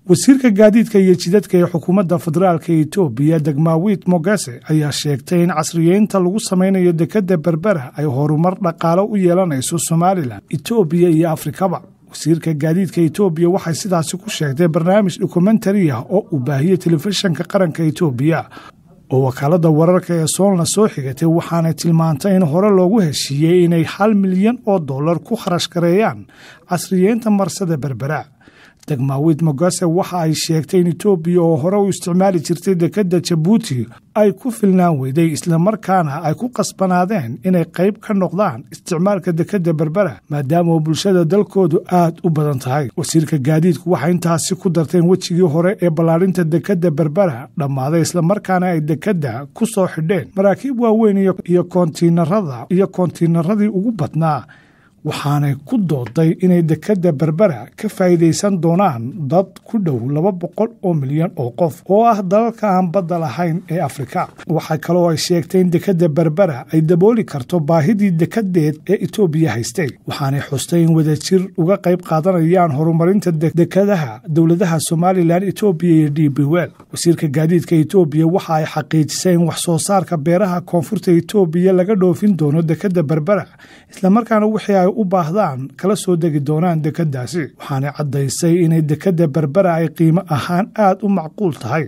wasiirka gaadiidka iyo jidadka ee xukuumadda federaalka Itoobiya Dagmawit Mogase ayaa sheegtay in casriyeynta lagu sameynayo dekedda Berbera ay horumar dhaqaale u yeelanayso Somaliland, Itoobiya iyo Afrikaba. wasiirka gaadiidka Itoobiya waxay sidaasi ku sheegtay barnaamij dokumentari ah oo u baahiyay telefishinka qaranka Itoobiya oo wakaalada wararka ee Soolna soo xigatay, waxaana tilmaantay in hore loogu heshiiyey inay $1 milyan ku kharash gareeyaan casriyeynta marsada Berbera. Dagmawit Mogase waxa ay sheegtay in Itoobiya oo hore u isticmaali jirtay dekedda Djibouti ay ku filnaan weyday, isla markaana ay ku qasbanaadeen inay qayb ka noqdaan isticmaalka dekedda Berbera maadaama bulshada dalkoodu aad u badan tahay. wasiirka gaadiidku waxa intaasi ku darteen wejigii hore ee ballaarinta dekedda Berbera dhammaaday, isla markaana ay dekedda ku soo xidheen maraakiib waaweyn iyo koontiinaradii ugu badnaa, waxaanay ku dooday inay dekedda Berbera ka faa'iideysan doonaan dad ku dhow 200 milyan oo qof oo ah dalalka aan badda lahayn ee Afrika. waxa kale oo ay sheegtay in dekedda Berbera ay dabooli karto baahidii dekedeed ee Itoobiya haystay, waxaanay xustay in wadajir uga qayb qaadanayaan horumarinta dekedaha dowladaha Somaliland, Itoobiya iyo DP World. wasiirka gaadiidka Itoobiya waxa ay xaqiijisay in wax soo saarka beeraha koonfurta Itoobiya laga dhoofin doono dekedda Berbera, isla markaana wixii ay u baahdaan kala soo degi doonaan dekeddaasi, waxaana caddaysay inay dekedda Berbera ay qiimo ahaan aad u macquul tahay.